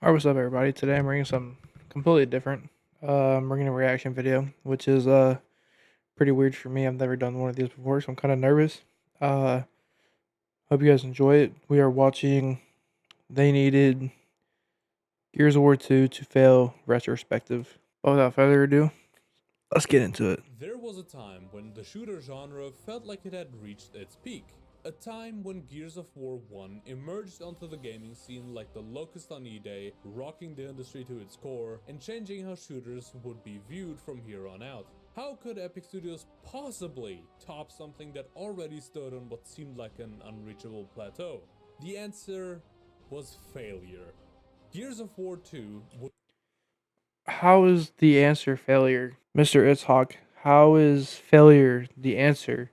Alright, what's up everybody? Today I'm bringing something completely different. I'm bringing a reaction video, which is pretty weird for me. I've never done one of these before, so I'm kind of nervous. Uh, Hope you guys enjoy it. We are watching They Needed Gears of War 2 to Fail retrospective. But without further ado, let's get into it. There was a time when the shooter genre felt like it had reached its peak. A time when Gears of War 1 emerged onto the gaming scene like the locust on E-Day, rocking the industry to its core and changing how shooters would be viewed from here on out. How could Epic Studios possibly top something that already stood on what seemed like an unreachable plateau? The answer was failure. Gears of War 2 would How is the answer failure? Mr. ItsHawx, how is failure the answer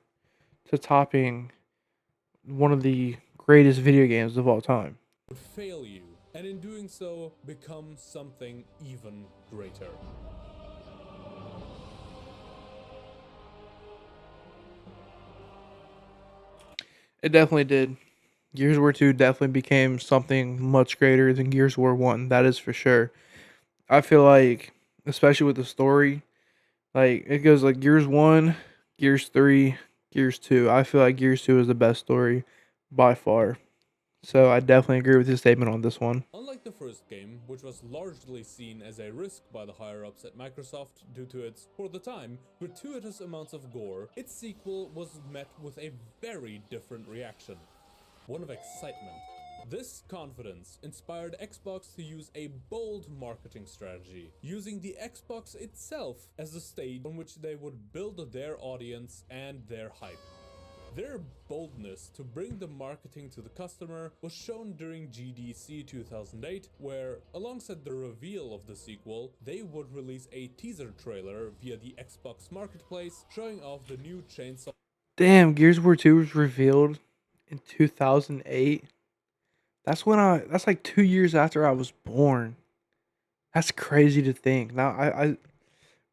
to topping one of the greatest video games of all time? fail you, and in doing so, become something even greater. It definitely did. Gears of War 2 definitely became something much greater than Gears of War 1. That is for sure. I feel like, especially with the story, like it goes like Gears 1, Gears 3, Gears 2. I feel like Gears 2 is the best story by far. So I definitely agree with his statement on this one. Unlike the first game, which was largely seen as a risk by the higher-ups at Microsoft due to its, for the time, gratuitous amounts of gore, its sequel was met with a very different reaction. One of excitement. This confidence inspired Xbox to use a bold marketing strategy, using the Xbox itself as the stage on which they would build their audience and their hype. Their boldness to bring the marketing to the customer was shown during GDC 2008, where, alongside the reveal of the sequel, they would release a teaser trailer via the Xbox Marketplace showing off the new chainsaw. Damn, Gears of War 2 was revealed in 2008. That's like 2 years after I was born. That's crazy to think. Now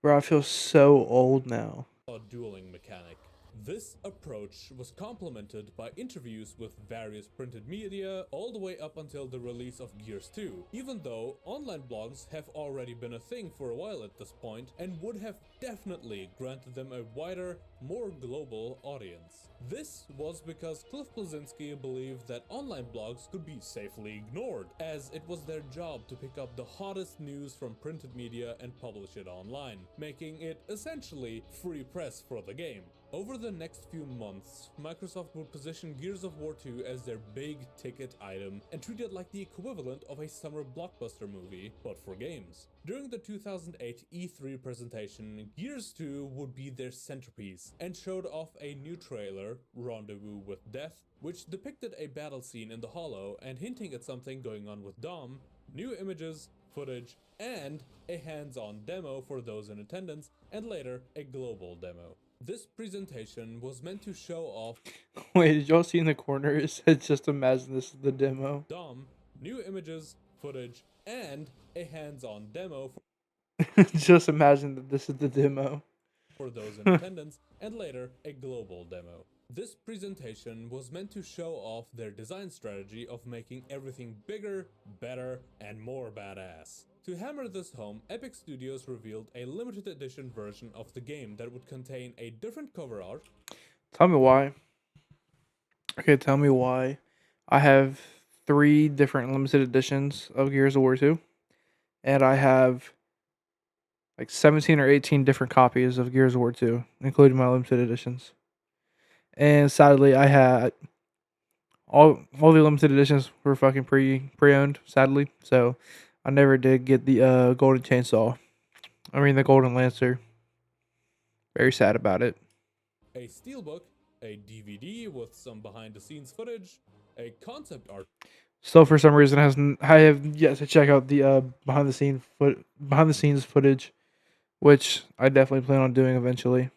bro, I feel so old now. Dueling mechanic. This approach was complemented by interviews with various printed media all the way up until the release of Gears 2, even though online blogs have already been a thing for a while at this point and would have definitely granted them a wider, more global audience. This was because Cliff Bleszinski believed that online blogs could be safely ignored, as it was their job to pick up the hottest news from printed media and publish it online, making it essentially free press for the game. Over the next few months, Microsoft would position Gears of War 2 as their big ticket item and treat it like the equivalent of a summer blockbuster movie, but for games. During the 2008 E3 presentation, Gears 2 would be their centerpiece and showed off a new trailer, Rendezvous with Death, which depicted a battle scene in the Hollow and hinting at something going on with Dom, new images, footage, and a hands-on demo for those in attendance, and later a global demo. This presentation was meant to show off Wait, did y'all see in the corner? It said just imagine this is the demo. Dom, new images, footage, and a hands-on demo Just imagine that this is the demo. for those in attendance, and later a global demo. This presentation was meant to show off their design strategy of making everything bigger, better, and more badass. To hammer this home, Epic Studios revealed a limited edition version of the game that would contain a different cover art. Tell me why. Okay, tell me why. I have 3 different limited editions of Gears of War 2, and I have like 17 or 18 different copies of Gears of War 2, including my limited editions. And sadly, I had all the limited editions were fucking pre-owned, sadly. So I never did get the golden chainsaw. I mean the golden lancer. Very sad about it. A steelbook, a DVD with some behind-the-scenes footage, a concept art Still, for some reason, I have yet to check out the behind the scenes footage, which I definitely plan on doing eventually.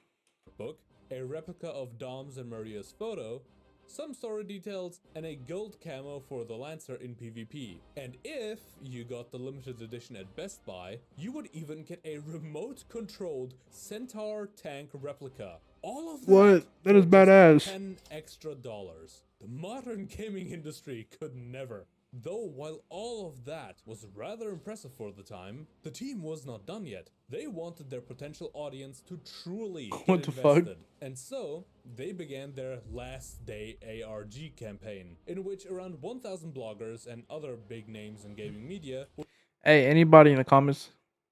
book, a replica of Dom's and Maria's photo, some story details, and a gold camo for the Lancer in PvP. And if you got the limited edition at Best Buy, you would even get a remote-controlled Centaur tank replica. All of that What? That is for just badass. $10 extra. The modern gaming industry could never Though while all of that was rather impressive for the time, the team was not done yet. They wanted their potential audience to truly get What the fuck? invested, and so they began their Last Day ARG campaign, in which around 1,000 bloggers and other big names in gaming media Hey, anybody in the comments,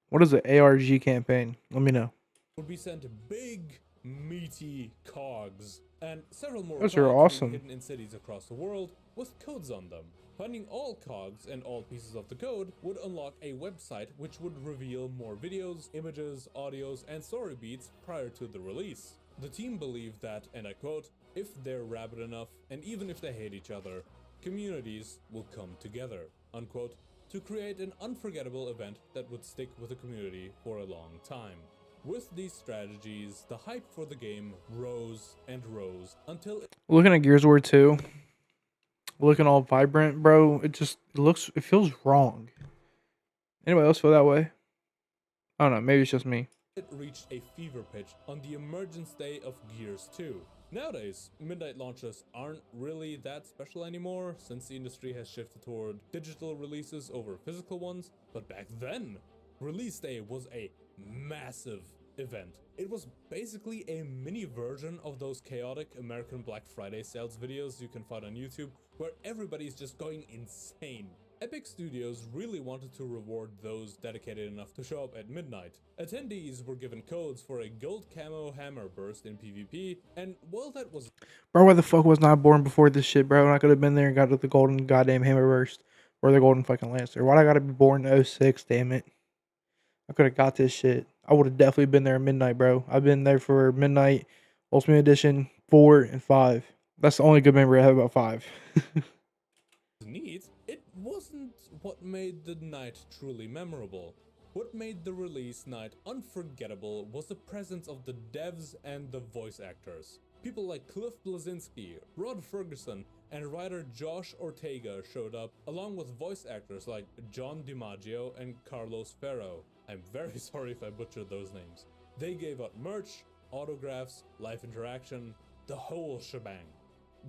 what is the ARG campaign? Let me know. would be sent big, meaty cogs, and several more Those are cogs being awesome. hidden in cities across the world with codes on them. Finding all cogs and all pieces of the code would unlock a website which would reveal more videos, images, audios, and story beats prior to the release. The team believed that, and I quote, "If they're rabid enough, and even if they hate each other, communities will come together," unquote, to create an unforgettable event that would stick with the community for a long time. With these strategies, the hype for the game rose and rose until Looking at Gears of War 2, looking all vibrant, bro, it feels wrong. Anybody else feel that way? I don't know, maybe it's just me. it reached a fever pitch on the emergence day of Gears 2. Nowadays, midnight launches aren't really that special anymore since the industry has shifted toward digital releases over physical ones, but back then, release day was a massive event. It was basically a mini version of those chaotic American Black Friday sales videos you can find on YouTube where everybody's just going insane. Epic Studios really wanted to reward those dedicated enough to show up at midnight. Attendees were given codes for a gold camo hammer burst in PvP, and while that was Bro, why the fuck was not born before this shit, bro? And I could have been there and got the golden goddamn hammer burst. Or the golden fucking lancer. Why'd I gotta be born in '06, damn it? I could have got this shit. I would have definitely been there at midnight, bro. I've been there for midnight, Ultimate Edition 4 and 5. That's the only good memory I have about 5. neat, it wasn't what made the night truly memorable. What made the release night unforgettable was the presence of the devs and the voice actors. People like Cliff Bleszinski, Rod Ferguson, and writer Josh Ortega showed up, along with voice actors like John DiMaggio and Carlos Ferro. I'm very sorry if I butchered those names. They gave out merch, autographs, live interaction, the whole shebang.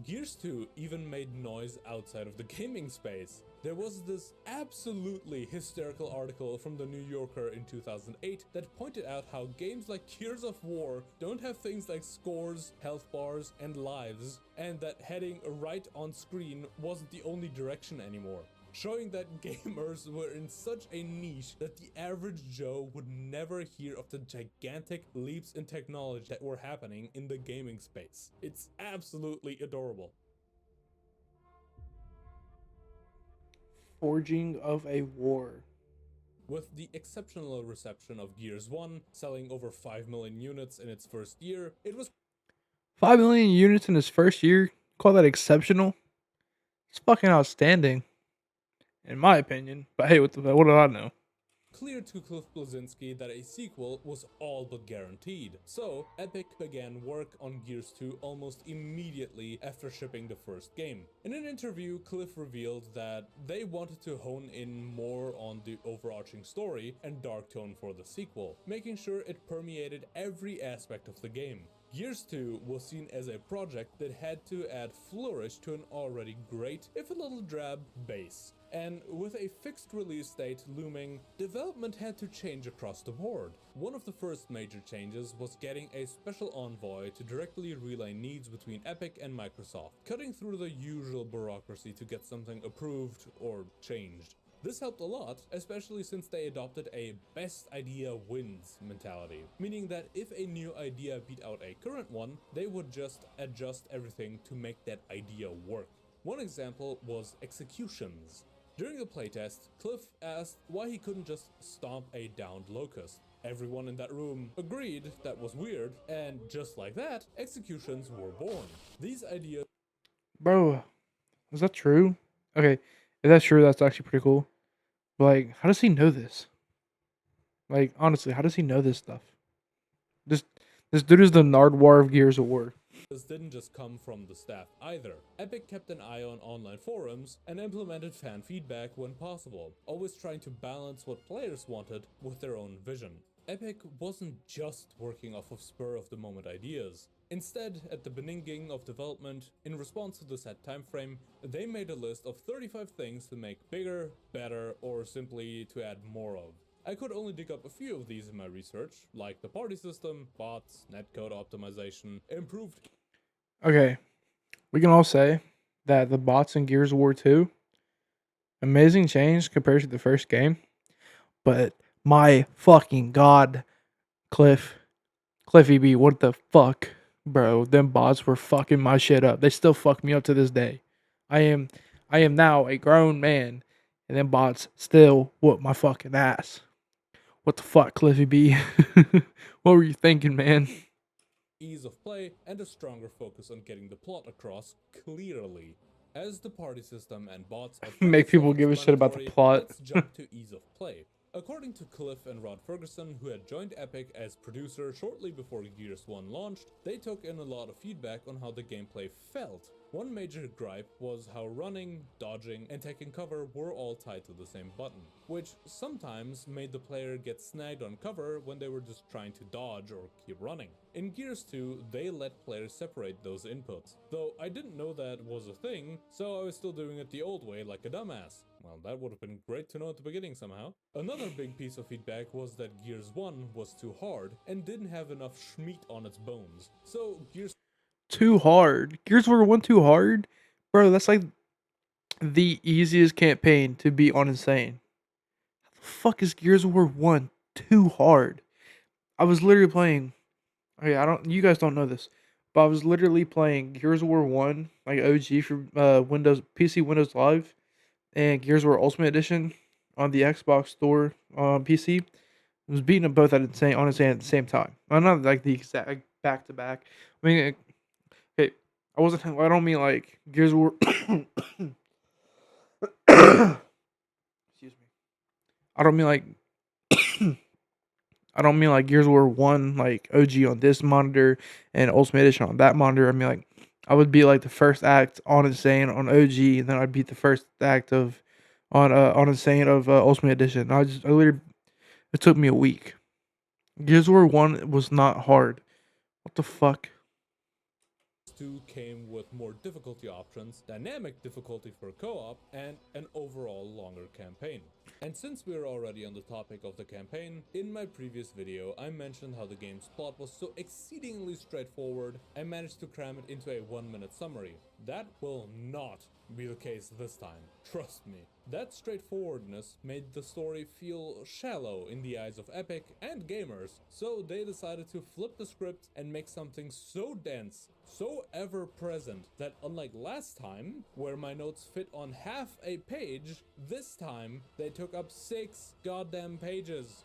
Gears 2 even made noise outside of the gaming space. There was this absolutely hysterical article from the New Yorker in 2008 that pointed out how games like Gears of War don't have things like scores, health bars, and lives, and that heading right on screen wasn't the only direction anymore, showing that gamers were in such a niche that the average Joe would never hear of the gigantic leaps in technology that were happening in the gaming space. It's absolutely adorable. Forging of a War. With the exceptional reception of Gears 1, selling over 5 million units in its first year, it was 5 million units in his first year? Call that exceptional? It's fucking outstanding, in my opinion. But hey, what do I know? clear to Cliff Bleszinski that a sequel was all but guaranteed. So, Epic began work on Gears 2 almost immediately after shipping the first game. In an interview, Cliff revealed that they wanted to hone in more on the overarching story and dark tone for the sequel, making sure it permeated every aspect of the game. Gears 2 was seen as a project that had to add flourish to an already great, if a little drab, base. And with a fixed release date looming, development had to change across the board. One of the first major changes was getting a special envoy to directly relay needs between Epic and Microsoft, cutting through the usual bureaucracy to get something approved or changed. This helped a lot, especially since they adopted a best idea wins mentality, meaning that if a new idea beat out a current one, they would just adjust everything to make that idea work. One example was executions. During the playtest, Cliff asked why he couldn't just stomp a downed locust. Everyone in that room agreed that was weird, and just like that, executions were born. These ideas Bro, is that true? Okay, if that's true, that's actually pretty cool. But like, how does he know this? Like, honestly, how does he know this stuff? This this dude is the Nardwar of Gears of War. didn't just come from the staff either. Epic kept an eye on online forums and implemented fan feedback when possible, always trying to balance what players wanted with their own vision. Epic wasn't just working off of spur of the moment ideas. Instead, at the beginning of development, in response to the set timeframe, they made a list of 35 things to make bigger, better, or simply to add more of. I could only dig up a few of these in my research, like the party system, bots, netcode optimization, improved. Okay, we can all say that the bots in Gears of War 2, amazing change compared to the first game. But my fucking god, Cliffy B, what the fuck, bro? Them bots were fucking my shit up. They still fuck me up to this day. I am, I am now a grown man, and them bots still whoop my fucking ass. What the fuck, Cliffy B? What were you thinking, man? Ease of play, and a stronger focus on getting the plot across clearly. As the party system and bots are kind Make of people give a shit about the self-explanatory, plot. let's jump to ease of play. According to Cliff and Rod Ferguson, who had joined Epic as producer shortly before Gears 1 launched, they took in a lot of feedback on how the gameplay felt. One major gripe was how running, dodging, and taking cover were all tied to the same button, which sometimes made the player get snagged on cover when they were just trying to dodge or keep running. In Gears 2, they let players separate those inputs, though I didn't know that was a thing, so I was still doing it the old way like a dumbass. Well, that would have been great to know at the beginning somehow. Another big piece of feedback was that Gears 1 was too hard and didn't have enough schmeat on its bones. So Gears Too hard. Gears of War 1 too hard? Bro, that's like the easiest campaign to beat on Insane. How the fuck is Gears of War 1 too hard? I was literally playing. Okay, you guys don't know this, but I was literally playing Gears of War 1, like OG for Windows PC Windows Live, and Gears of War Ultimate Edition on the Xbox store on PC. I was beating them both at Insane at the same time. I'm not like the exact like, back to back. I mean, okay, I wasn't. I don't mean like Gears of War. Excuse me. I don't mean like I don't mean like Gears of War 1, like OG on this monitor and Ultimate Edition on that monitor. I mean, like, I would be like the first act on Insane on OG, and then I'd beat the first act of on Insane of Ultimate Edition. I literally, it took me a week. Gears of War 1 was not hard. What the fuck? 2 came with more difficulty options, dynamic difficulty for co-op, and an overall longer campaign. And since we're already on the topic of the campaign, in my previous video I mentioned how the game's plot was so exceedingly straightforward, I managed to cram it into a 1-minute summary. That will not be the case this time, trust me. That straightforwardness made the story feel shallow in the eyes of Epic and gamers, so they decided to flip the script and make something so dense, so ever-present, that unlike last time, where my notes fit on half a page, this time they took up 6 goddamn pages.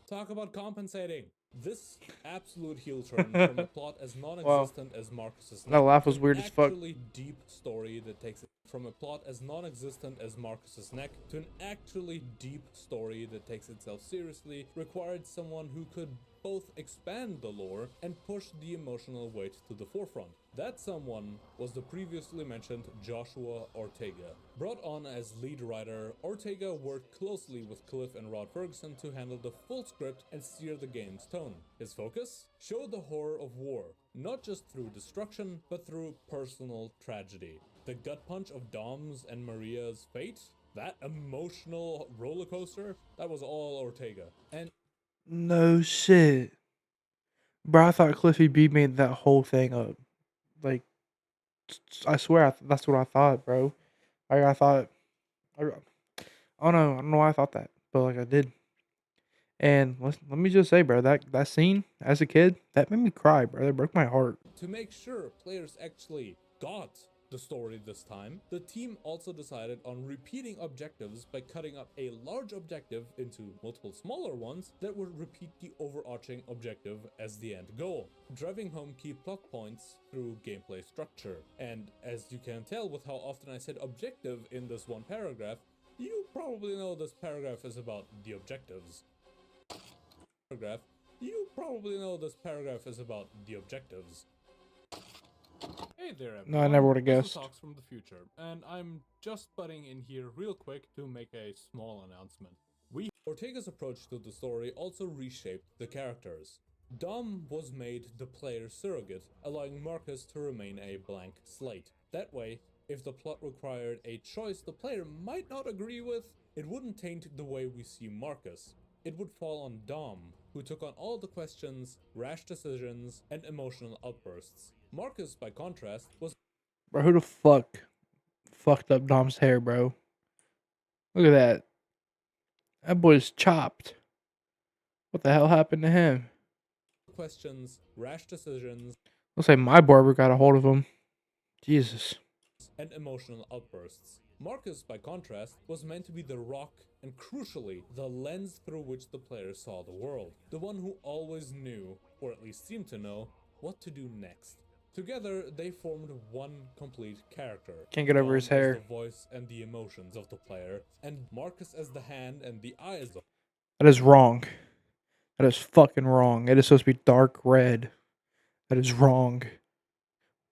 Talk about compensating. This absolute heel turn from a plot as Wow, non-existent as Marcus's that neck laugh to was an weird as fuck. actually deep story that takes it from a plot as non-existent as Marcus's neck to an actually deep story that takes itself seriously required someone who could both expand the lore and push the emotional weight to the forefront. That someone was the previously mentioned Joshua Ortega. Brought on as lead writer, Ortega worked closely with Cliff and Rod Ferguson to handle the full script and steer the game's tone. His focus? Show the horror of war, not just through destruction, but through personal tragedy. The gut punch of Dom's and Maria's fate? That emotional roller coaster? That was all Ortega. And No shit, bro. I thought Cliffy B made that whole thing up. Like, I swear, that's what I thought, bro. I thought. I don't know why I thought that, but like I did. And let me just say, bro, that scene as a kid, that made me cry, bro. That broke my heart. to make sure players actually got the story this time, the team also decided on repeating objectives by cutting up a large objective into multiple smaller ones that would repeat the overarching objective as the end goal, driving home key plot points through gameplay structure. And as you can tell with how often I said objective in this one paragraph, you probably know this paragraph is about the objectives. You probably know this paragraph is about the objectives. Hey there No, I never everyone, would have this is guessed. ItsHawx from the future, and I'm just butting in here real quick to make a small announcement. Ortega's approach to the story also reshaped the characters. Dom was made the player's surrogate, allowing Marcus to remain a blank slate. That way, if the plot required a choice the player might not agree with, it wouldn't taint the way we see Marcus. It would fall on Dom, who took on all the questions, rash decisions, and emotional outbursts. Marcus, by contrast, was Bro, who the fuck fucked up Dom's hair, bro? Look at that. That boy's chopped. What the hell happened to him? questions, rash decisions, Looks like my barber got a hold of him. Jesus. and emotional outbursts. Marcus, by contrast, was meant to be the rock and, crucially, the lens through which the player saw the world. The one who always knew, or at least seemed to know, what to do next. Together, they formed one complete character. Can't get over his Dom as hair. the voice and the emotions of the player, and Marcus as the hand and the eyes of. That is wrong. That is fucking wrong. It is supposed to be dark red. That is wrong.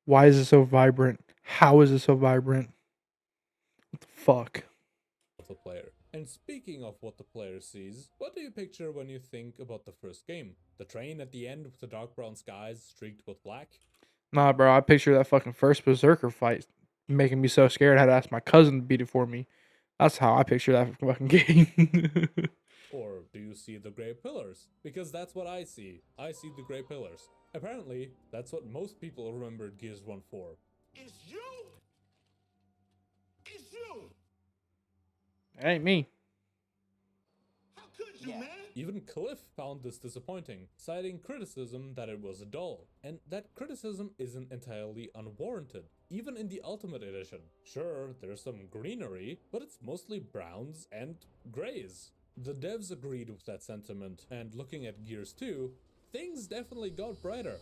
Why is it so vibrant? How is it so vibrant? What the fuck? The player. And speaking of what the player sees, what do you picture when you think about the first game? The train at the end with the dark brown skies streaked with black? Nah, bro, I picture that fucking first Berserker fight making me so scared I had to ask my cousin to beat it for me. That's how I picture that fucking game. Or do you see the Grey Pillars? Because that's what I see. I see the Grey Pillars. Apparently, that's what most people remembered Gears 1 for. It's you! It's you! That ain't me. How could you, man? Even Cliff found this disappointing, citing criticism that it was dull. And that criticism isn't entirely unwarranted. Even in the Ultimate Edition. Sure, there's some greenery, but it's mostly browns and grays. The devs agreed with that sentiment, and looking at Gears 2, things definitely got brighter.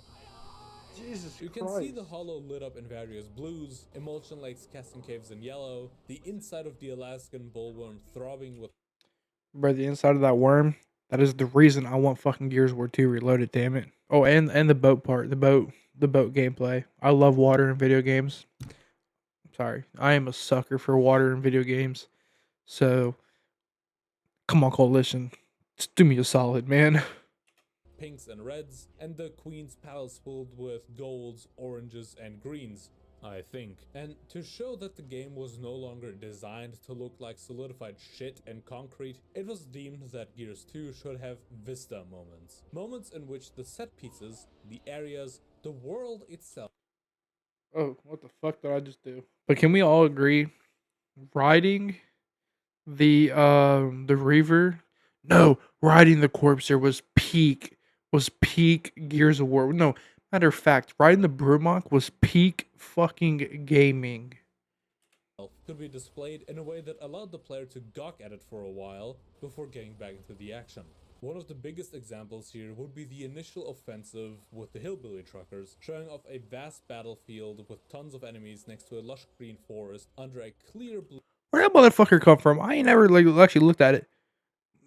Jesus You can see the hollow lit up in various blues, Emulsion Lakes casting caves in yellow, the inside of the Alaskan bullworm throbbing with. Bro, the inside of that worm, that is the reason I want fucking Gears War 2 Reloaded, damn it. Oh, and the boat part, the boat gameplay. I love water in video games. Sorry. I am a sucker for water in video games. So, come on, Coalition. Just do me a solid, man. Pinks and reds, and the Queen's Palace filled with golds, oranges, and greens, I think. And to show that the game was no longer designed to look like solidified shit and concrete, it was deemed that Gears 2 should have Vista moments. Moments in which the set pieces, the areas, the world itself. Oh, what the fuck did I just do? But can we all agree riding the Reaver? No, riding the Corpser was peak Gears of War. No, matter of fact, riding the Brumach was peak fucking gaming. Could be displayed in a way that allowed the player to gawk at it for a while before getting back into the action. One of the biggest examples here would be the initial offensive with the hillbilly truckers, showing off a vast battlefield with tons of enemies next to a lush green forest under a clear blue. Where that motherfucker come from? I ain't never like actually looked at it.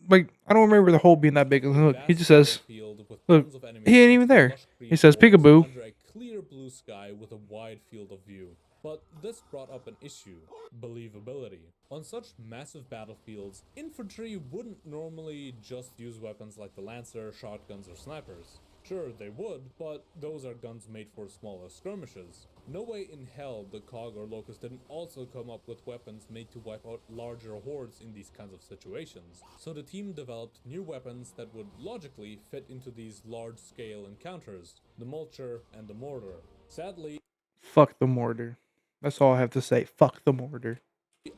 Like I don't remember the hole being that big. Look, he just says, "Look, he ain't even there." He says, "Peekaboo." Under a clear blue sky with a wide field of view. But this brought up an issue: believability. On such massive battlefields, infantry wouldn't normally just use weapons like the Lancer, shotguns, or snipers. Sure, they would, but those are guns made for smaller skirmishes. No way in hell the COG or Locust didn't also come up with weapons made to wipe out larger hordes in these kinds of situations. So the team developed new weapons that would logically fit into these large-scale encounters: the Mulcher and the Mortar. Sadly, Fuck the mortar. That's all I have to say. Fuck the mortar.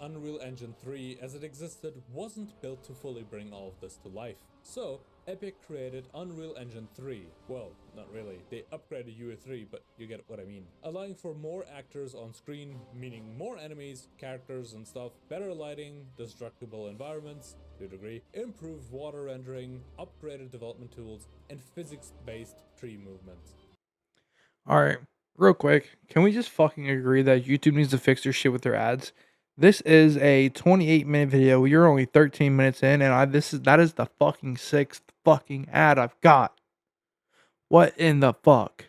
Unreal Engine 3 as it existed wasn't built to fully bring all of this to life. So, Epic created Unreal Engine 3. Well, not really. They upgraded UE3, but you get what I mean. Allowing for more actors on screen, meaning more enemies, characters and stuff, better lighting, destructible environments, to a degree, improved water rendering, upgraded development tools, and physics-based tree movement. All right, real quick, can we just fucking agree that YouTube needs to fix their shit with their ads? This is a 28-minute video. You're only 13 minutes in, and that is the fucking sixth fucking ad I've got. What in the fuck?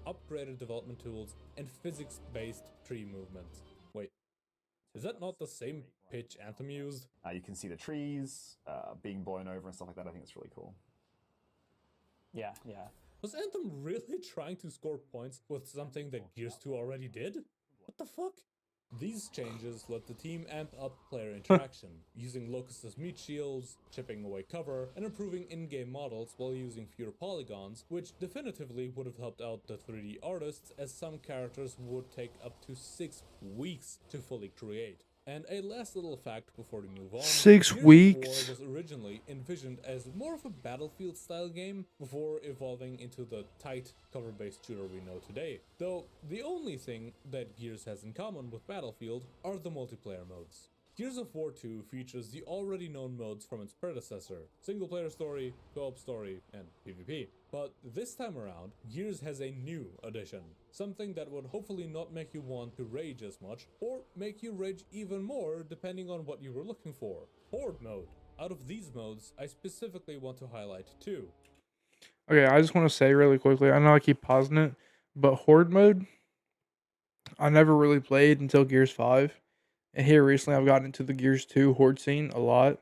Upgraded development tools, and physics-based tree movement. Wait, is that not the same pitch Anthem used? You can see the trees being blown over and stuff like that. I think it's really cool. Yeah, yeah. Was Anthem really trying to score points with something that Gears 2 already did? What the fuck? These changes let the team amp up player interaction, using Locust as meat shields, chipping away cover, and improving in-game models while using fewer polygons, which definitively would have helped out the 3D artists, as some characters would take up to 6 weeks to fully create. And a last little fact before we move on, 6 weeks. Gears of War was originally envisioned as more of a Battlefield style game before evolving into the tight cover-based shooter we know today. Though the only thing that Gears has in common with Battlefield are the multiplayer modes. Gears of War 2 features the already known modes from its predecessor, single player story, co-op story, and PvP. But this time around, Gears has a new addition, something that would hopefully not make you want to rage as much, or make you rage even more depending on what you were looking for. Horde mode. Out of these modes, I specifically want to highlight two. Okay, I just want to say really quickly. I know I keep pausing it, but Horde mode, I never really played until Gears 5. And here recently, I've gotten into the Gears 2 Horde scene a lot.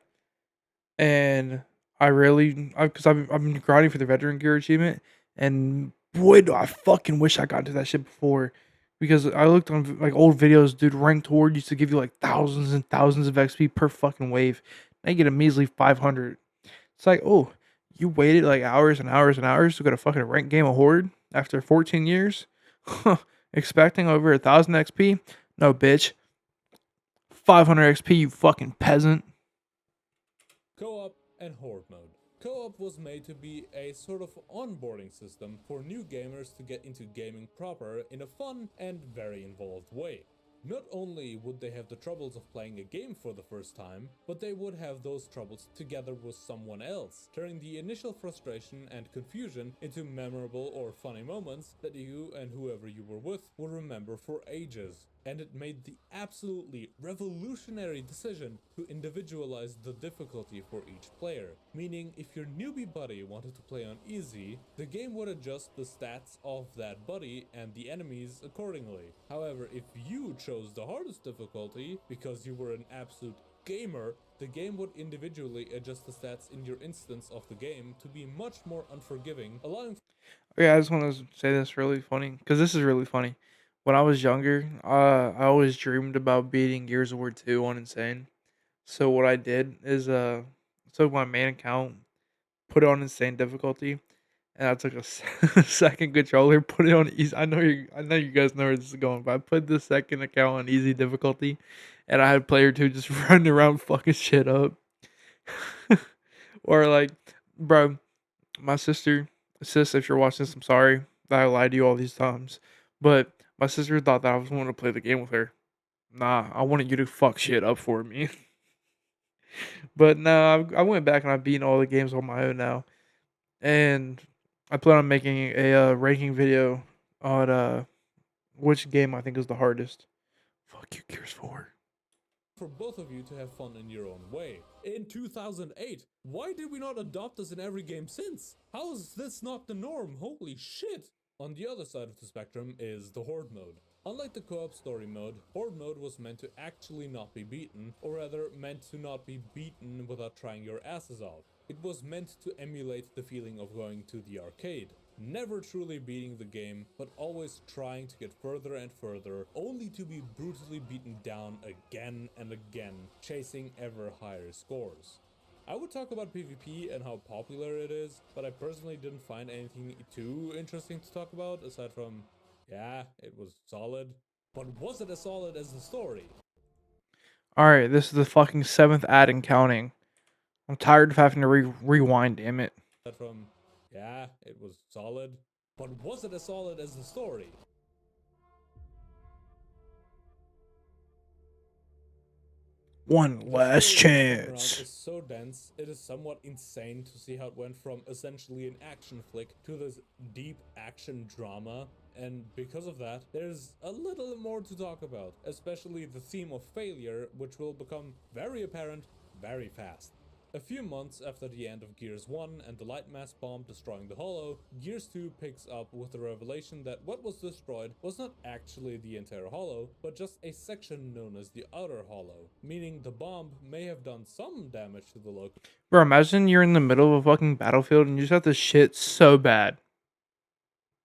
And I've been grinding for the veteran gear achievement. And boy, do I fucking wish I got into that shit before. Because I looked on like old videos, dude, ranked Horde used to give you like thousands and thousands of XP per fucking wave. Now you get a measly 500. It's like, oh, you waited like hours and hours and hours to get a fucking ranked game of Horde after 14 years? Expecting over 1,000 XP? No, bitch. 500 XP, you fucking peasant. Co-op and Horde mode. Co-op was made to be a sort of onboarding system for new gamers to get into gaming proper in a fun and very involved way. Not only would they have the troubles of playing a game for the first time, but they would have those troubles together with someone else, turning the initial frustration and confusion into memorable or funny moments that you and whoever you were with will remember for ages. And it made the absolutely revolutionary decision to individualize the difficulty for each player. Meaning, if your newbie buddy wanted to play on easy, the game would adjust the stats of that buddy and the enemies accordingly. However, if you chose the hardest difficulty because you were an absolute gamer, the game would individually adjust the stats in your instance of the game to be much more unforgiving, allowing. Okay, I just want to say this really funny because this is really funny. When I was younger, I always dreamed about beating Gears of War 2 on Insane. So what I did is took my main account, put it on Insane difficulty, and I took a second controller, put it on easy. I know you guys know where this is going, but I put the second account on easy difficulty, and I had player two just running around fucking shit up. Or like, bro, my sis, if you're watching this, I'm sorry that I lied to you all these times, but my sister thought that I was wanting to play the game with her. Nah, I wanted you to fuck shit up for me. But no, I went back and I've beaten all the games on my own now, and I plan on making a ranking video on which game I think is the hardest. Fuck you, Gears 4. For both of you to have fun in your own way. In 2008, why did we not adopt this in every game since? How is this not the norm? Holy shit! On the other side of the spectrum is the Horde mode. Unlike the co-op story mode, Horde mode was meant to actually not be beaten, or rather meant to not be beaten without trying your asses off. It was meant to emulate the feeling of going to the arcade. Never truly beating the game, but always trying to get further and further, only to be brutally beaten down again and again, chasing ever higher scores. I would talk about PvP and how popular it is, but I personally didn't find anything too interesting to talk about, aside from, yeah, it was solid. But was it as solid as the story? All right, this is the fucking seventh ad and counting. I'm tired of having to rewind. Damn it. Aside from, yeah, it was solid. But was it as solid as the story? One The last story this time around chance. is so dense, it is somewhat insane to see how it went from essentially an action flick to this deep action drama. And because of that, there's a little more to talk about, especially the theme of failure, which will become very apparent very fast. A few months after the end of Gears 1 and the light mass bomb destroying the Hollow, Gears 2 picks up with the revelation that what was destroyed was not actually the entire Hollow, but just a section known as the Outer Hollow, meaning the bomb may have done some damage to the Locust Bro, imagine you're in the middle of a fucking battlefield and you just have to shit so bad.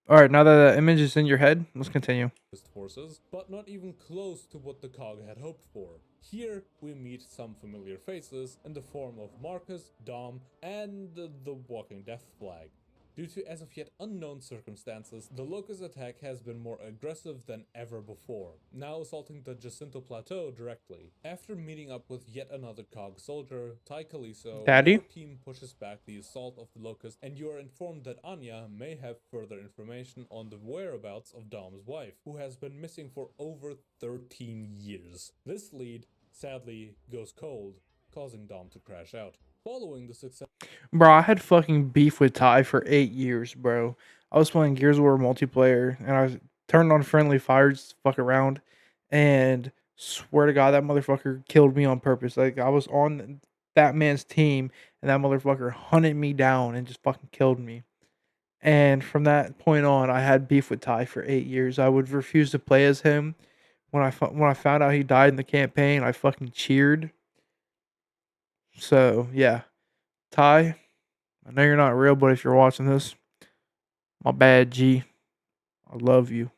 Alright, now that image is in your head, let's continue. forces, but not even close to what the COG had hoped for. Here, we meet some familiar faces in the form of Marcus, Dom, and the Walking Death flag. Due to as of yet unknown circumstances, the Locust attack has been more aggressive than ever before, now assaulting the Jacinto Plateau directly. After meeting up with yet another COG soldier, Ty Caliso, Daddy? your team pushes back the assault of the Locust, and you are informed that Anya may have further information on the whereabouts of Dom's wife, who has been missing for over 13 years. This lead, sadly, goes cold, causing Dom to crash out. Following the success Bro, I had fucking beef with Ty for 8 years, bro. I was playing Gears of War multiplayer and I turned on friendly fire just to fuck around, and swear to God that motherfucker killed me on purpose. Like I was on that man's team and that motherfucker hunted me down and just fucking killed me. And from that point on, I had beef with Ty for 8 years. I would refuse to play as him. When I found out he died in the campaign, I fucking cheered. So yeah, Ty, I know you're not real, but if you're watching this, my bad, G. I love you,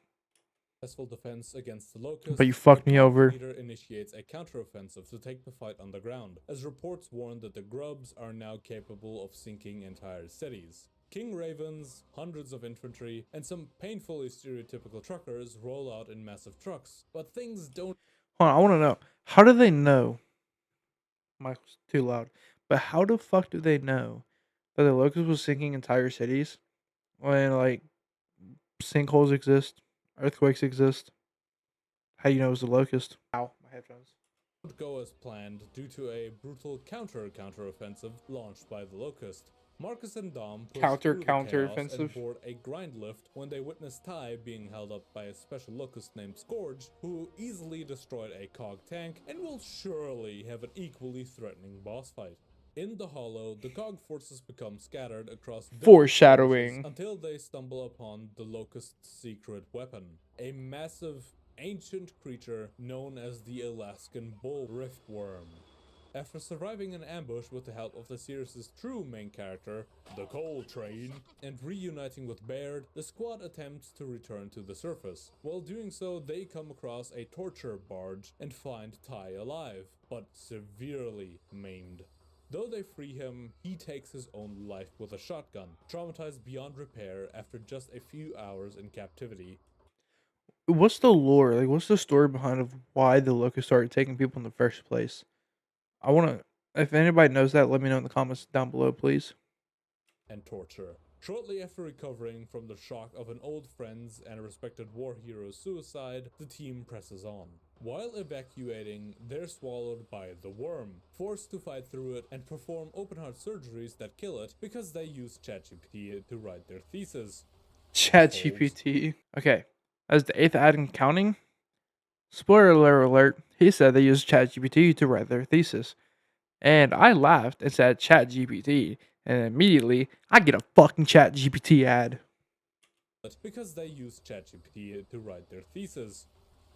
successful defense against the Locust, but you fucked the me COG over. leader initiates a counteroffensive to take the fight underground, as reports warn that the Grubs are now capable of sinking entire cities. King Ravens, hundreds of infantry, and some painfully stereotypical truckers roll out in massive trucks, but things don't Hold on, I want to know, how do they know? Mike's too loud. But how the fuck do they know that the locust was sinking entire cities when like sinkholes exist, earthquakes exist? How do you know it was the locust? Ow, my headphones. go as planned due to a brutal counteroffensive launched by the Locust. Marcus and Dom push through the chaos and Offensive. board a grind lift when they witness Ty being held up by a special Locust named Scourge, who easily destroyed a COG tank and will surely have an equally threatening boss fight. In the Hollow, the COG forces become scattered across different Foreshadowing. skirmishes until they stumble upon the Locust's secret weapon, a massive ancient creature known as the Alaskan Bull Riftworm. After surviving an ambush with the help of the series' true main character, the Coal Train, and reuniting with Baird, the squad attempts to return to the surface. While doing so, they come across a torture barge and find Ty alive, but severely maimed. Though they free him, he takes his own life with a shotgun, traumatized beyond repair after just a few hours in captivity. What's the lore? Like, what's the story behind of why the locust started taking people in the first place? I want to. If anybody knows that, let me know in the comments down below, please. And torture. Shortly after recovering from the shock of an old friend's and a respected war hero's suicide, the team presses on. While evacuating, they're swallowed by the worm, forced to fight through it and perform open-heart surgeries that kill it because they use ChatGPT to write their thesis. ChatGPT. Okay, as the 8th ad and counting. Spoiler alert, he said they used ChatGPT to write their thesis. And I laughed and said ChatGPT, and immediately I get a fucking ChatGPT ad. Because they use ChatGPT to write their thesis.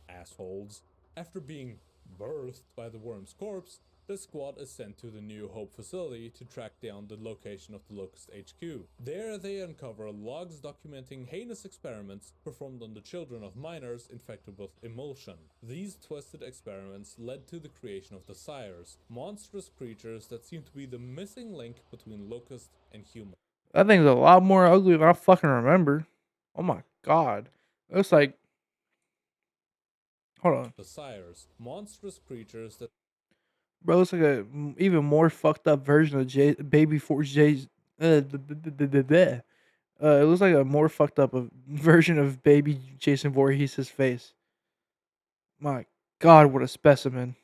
Assholes. After being birthed by the worm's corpse, the squad is sent to the New Hope facility to track down the location of the Locust HQ. There they uncover logs documenting heinous experiments performed on the children of miners infected with emulsion. These twisted experiments led to the creation of the Sires, monstrous creatures that seem to be the missing link between Locust and human. That thing's a lot more ugly than I fucking remember. Oh my god. It looks like. Hold on. The Sires, monstrous creatures that Bro, it's like a even more fucked up version of Baby Force J's. It looks like a more fucked up version of Baby Jason Voorhees' face. My god, what a specimen.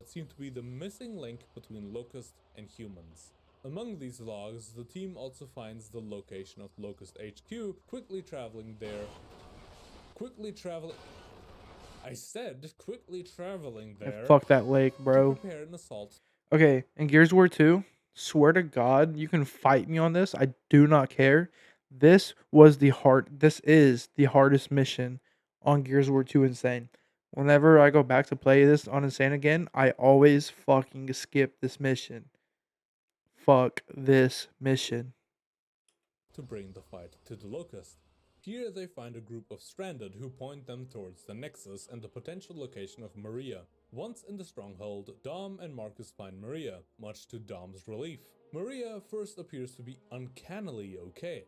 seem to be the missing link between Locust and humans. Among these logs, the team also finds the location of Locust HQ, quickly traveling there. Quickly traveling there Fuck that lake, to bro. prepare an assault. Okay, in Gears of War 2, swear to God, you can fight me on this. I do not care. This is the hardest mission on Gears of War 2 Insane. Whenever I go back to play this on Insane again, I always fucking skip this mission. Fuck this mission. to bring the fight to the Locust. Here they find a group of stranded who point them towards the Nexus and the potential location of Maria. Once in the stronghold, Dom and Marcus find Maria, much to Dom's relief. Maria first appears to be uncannily okay.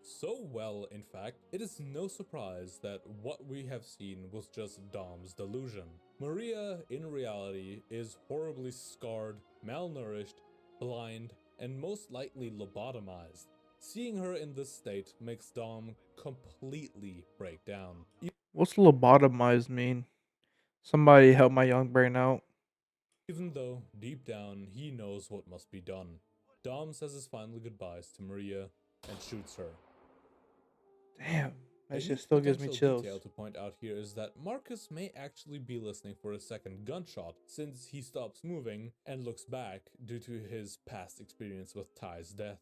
So well, in fact, it is no surprise that what we have seen was just Dom's delusion. Maria, in reality, is horribly scarred, malnourished, blind, and most likely lobotomized. Seeing her in this state makes Dom completely break down. What's lobotomized mean? Somebody help my young brain out. Even though, deep down, he knows what must be done. Dom says his final goodbyes to Maria and shoots her. Damn, A that shit huge still gives me potential chills. detail to point out here is that Marcus may actually be listening for a second gunshot, since he stops moving and looks back due to his past experience with Ty's death.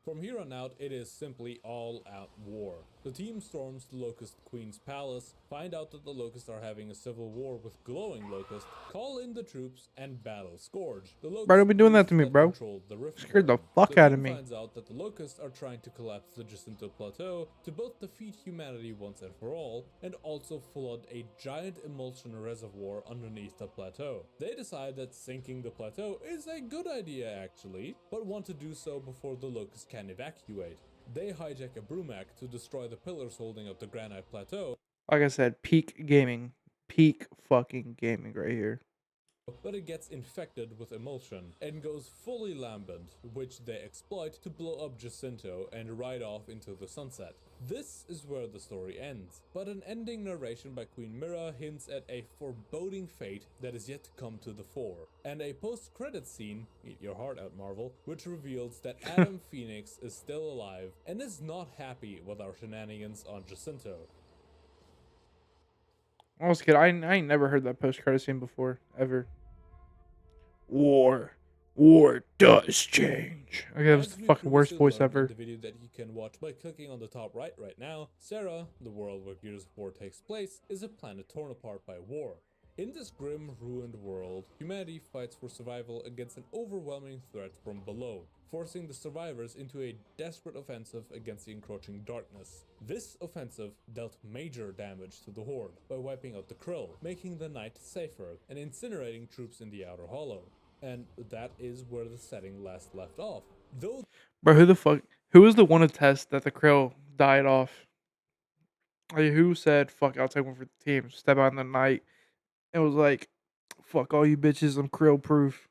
From here on out, it is simply all-out war. The team storms the Locust Queen's palace, find out that the Locusts are having a civil war with glowing Locusts, call in the troops, and battle Scourge, the Bro, don't Locust be doing that priest to me, that bro. controlled the Rift Scared the Worm. fuck The out of team me. finds out that the Locusts are trying to collapse the Jacinto Plateau to both defeat humanity once and for all, and also flood a giant emulsion reservoir underneath the plateau. They decide that sinking the plateau is a good idea actually, but want to do so before the Locusts can evacuate. They hijack a Brumac to destroy the pillars holding up the granite plateau, Like I said, peak gaming. Peak fucking gaming right here. but it gets infected with emulsion and goes fully lambent, which they exploit to blow up Jacinto and ride off into the sunset. This is where the story ends, but an ending narration by Queen Mira hints at a foreboding fate that is yet to come to the fore, and a post-credit scene, eat your heart out Marvel, which reveals that Adam Phoenix is still alive and is not happy with our shenanigans on Jacinto. I was kidding. I ain't never heard that post credit scene before. Ever. War. War does change. Okay, that was the As we fucking worst previously voice learned in ever. the video that you can watch by clicking on the top right now, Sarah, the world where Gears of War takes place, is a planet torn apart by war. In this grim, ruined world, humanity fights for survival against an overwhelming threat from below, forcing the survivors into a desperate offensive against the encroaching darkness. This offensive dealt major damage to the Horde by wiping out the Krill, making the night safer, and incinerating troops in the Outer Hollow. And that is where the setting last left off. Though Bro, who the fuck? Who was the one to test that the krill died off? Like, who said, fuck, I'll take one for the team? Step out in the night. It was like, fuck all you bitches, I'm krill proof.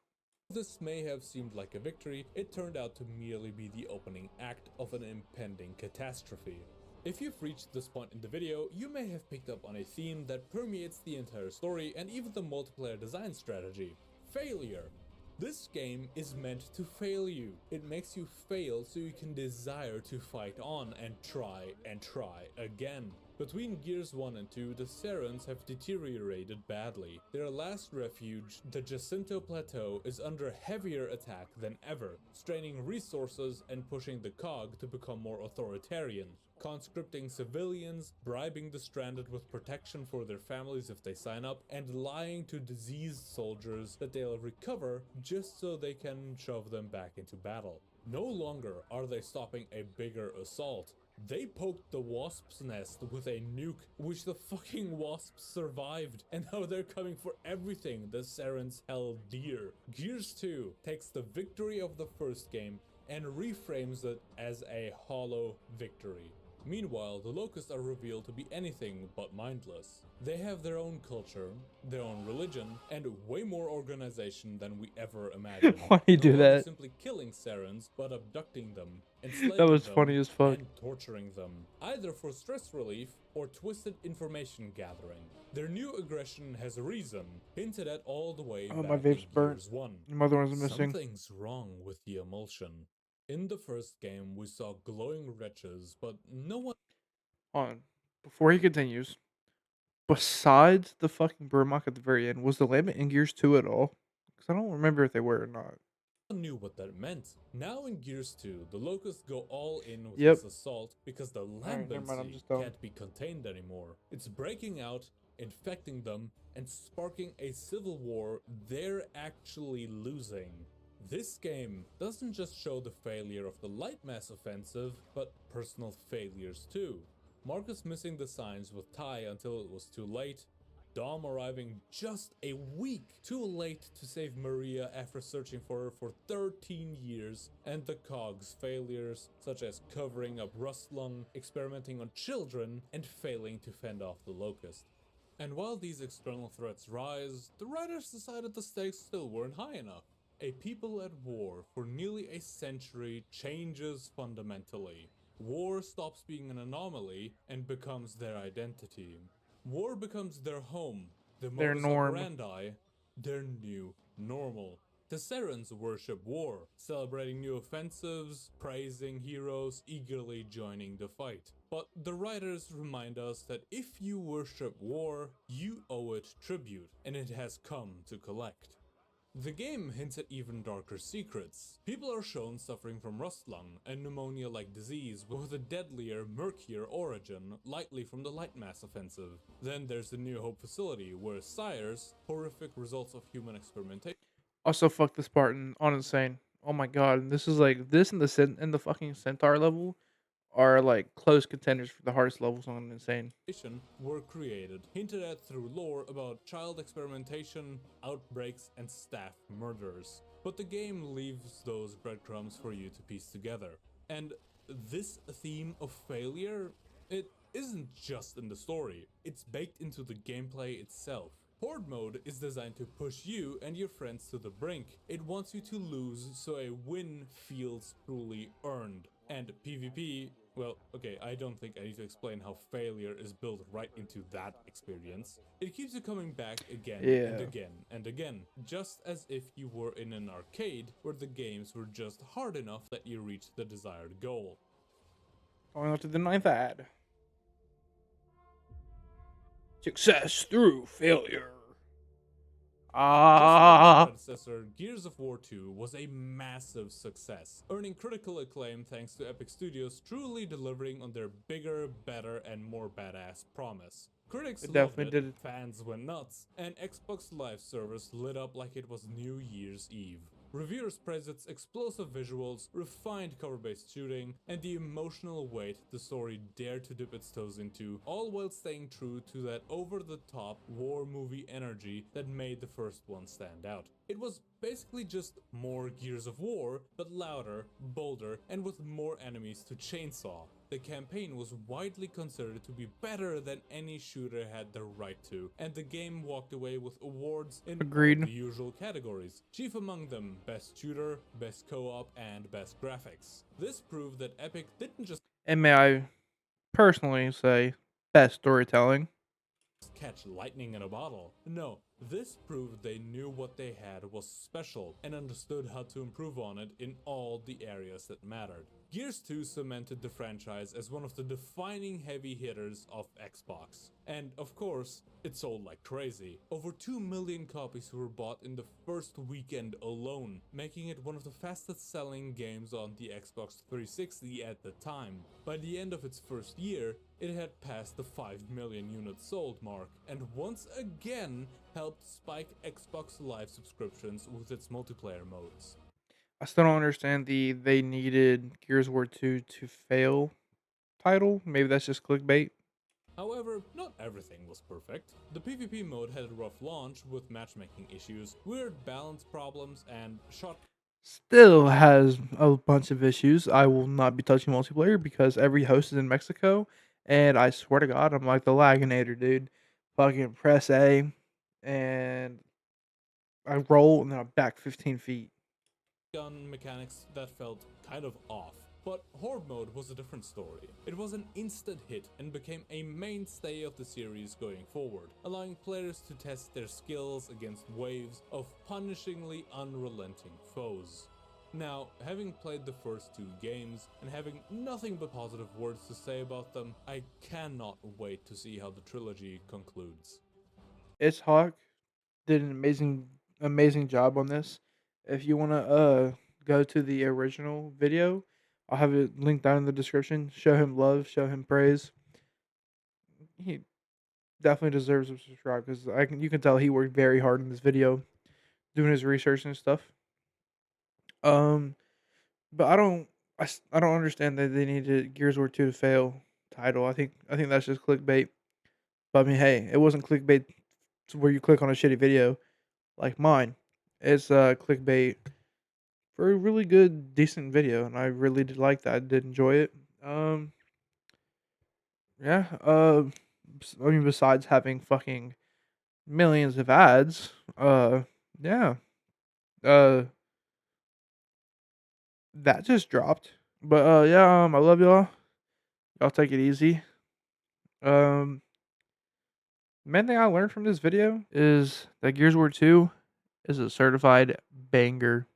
this may have seemed like a victory, it turned out to merely be the opening act of an impending catastrophe. If you've reached this point in the video, you may have picked up on a theme that permeates the entire story and even the multiplayer design strategy: failure. This game is meant to fail you. It makes you fail so you can desire to fight on and try again. Between Gears 1 and 2, the Serans have deteriorated badly. Their last refuge, the Jacinto Plateau, is under heavier attack than ever, straining resources and pushing the COG to become more authoritarian, conscripting civilians, bribing the stranded with protection for their families if they sign up, and lying to diseased soldiers that they'll recover just so they can shove them back into battle. No longer are they stopping a bigger assault. They poked the wasp's nest with a nuke, which the fucking wasps survived, and now they're coming for everything the Serens held dear. Gears 2 takes the victory of the first game and reframes it as a hollow victory. Meanwhile, the Locusts are revealed to be anything but mindless. They have their own culture, their own religion, and way more organization than we ever imagined. Why do you No do longer that? simply killing Serens, but abducting them, That enslaving was them, funny as fuck. and torturing them, either for stress relief or twisted information gathering. Their new aggression has a reason, hinted at all the way Oh, my back in vape's burnt. Gears 1. My other one's missing. Something's wrong with the emulsion. In the first game, we saw glowing wretches, but no one On. Before he continues, besides the fucking Burmok at the very end, was the lamp in Gears 2 at all? Because I don't remember if they were or not. Knew what that meant. Now in Gears 2, the Locusts go all in with Yep. this assault because the Alright, never mind. I'm lambency just dumb. can't be contained anymore. It's breaking out, infecting them, and sparking a civil war they're actually losing. This game doesn't just show the failure of the light mass offensive, but personal failures too. Marcus missing the signs with Ty until it was too late, Dom arriving just a week too late to save Maria after searching for her for 13 years, and the COG's failures, such as covering up Rustlung, experimenting on children, and failing to fend off the Locust. And while these external threats rise, the writers decided the stakes still weren't high enough. A people at war for nearly a century changes fundamentally. War stops being an anomaly and becomes their identity. War becomes their home, the Their modus norm. operandi, their new normal. Tesserans worship war, celebrating new offensives, praising heroes, eagerly joining the fight. But the writers remind us that if you worship war, you owe it tribute, and it has come to collect. The game hints at even darker secrets. People are shown suffering from rust lung, a pneumonia-like disease with a deadlier, murkier origin, likely from the light mass offensive. Then there's the New Hope facility, where sires, horrific results of human experimentation, Also, fuck this part on Insane. Oh my god, this is like this and the fucking Centaur level are like close contenders for the hardest levels on Insane. were created, hinted at through lore about child experimentation, outbreaks, and staff murders. But the game leaves those breadcrumbs for you to piece together. And this theme of failure, it isn't just in the story, it's baked into the gameplay itself. Horde mode is designed to push you and your friends to the brink. It wants you to lose so a win feels truly earned. And PvP, well, okay, I don't think I need to explain how failure is built right into that experience. It keeps you coming back again and Yeah. again and again, just as if you were in an arcade where the games were just hard enough that you reached the desired goal. Going on to the ninth ad. Success through failure. Just like its Ah. predecessor, Gears of War 2 was a massive success, earning critical acclaim thanks to Epic Studios truly delivering on their bigger, better, and more badass promise. Critics It loved definitely it, did it. fans went nuts, and Xbox Live servers lit up like it was New Year's Eve. Reviewers praised its explosive visuals, refined cover-based shooting, and the emotional weight the story dared to dip its toes into, all while staying true to that over-the-top war movie energy that made the first one stand out. It was basically just more Gears of War, but louder, bolder, and with more enemies to chainsaw. The campaign was widely considered to be better than any shooter had the right to, and the game walked away with awards in all Agreed. the usual categories, chief among them Best Shooter, Best Co-op, and Best Graphics. This proved that Epic didn't just And may I personally say, best storytelling. catch lightning in a bottle. No, this proved they knew what they had was special and understood how to improve on it in all the areas that mattered. Gears 2 cemented the franchise as one of the defining heavy hitters of Xbox. And of course, it sold like crazy. Over 2 million copies were bought in the first weekend alone, making it one of the fastest selling games on the Xbox 360 at the time. By the end of its first year, it had passed the 5 million units sold mark, and once again helped spike Xbox Live subscriptions with its multiplayer modes. I still don't understand the they needed Gears of War 2 to fail title. Maybe that's just clickbait. However, not everything was perfect. The PvP mode had a rough launch with matchmaking issues, weird balance problems, and shot Still has a bunch of issues. I will not be touching multiplayer because every host is in Mexico, and I swear to God, I'm like the Laginator, dude. Fucking press A, and I roll, and then I'm back 15 feet. gun mechanics that felt kind of off. But Horde mode was a different story. It was an instant hit and became a mainstay of the series going forward, allowing players to test their skills against waves of punishingly unrelenting foes. Now, having played the first two games and having nothing but positive words to say about them, I cannot wait to see how the trilogy concludes. ItsHawk did an amazing amazing job on this. If you wanna go to the original video, I'll have it linked down in the description. Show him love, show him praise. He definitely deserves to subscribe because you can tell he worked very hard in this video, doing his research and stuff. Um, but I don't understand that they needed Gears of War 2 to fail title. I think that's just clickbait. But I mean, hey, it wasn't clickbait where you click on a shitty video like mine. It's clickbait for a really good, decent video, and I really did like that. I did enjoy it. Um, yeah. I mean, besides having fucking millions of ads, yeah. Uh, that just dropped. But yeah. I love y'all. Y'all take it easy. Um, main thing I learned from this video is that Gears of War 2 is a certified banger.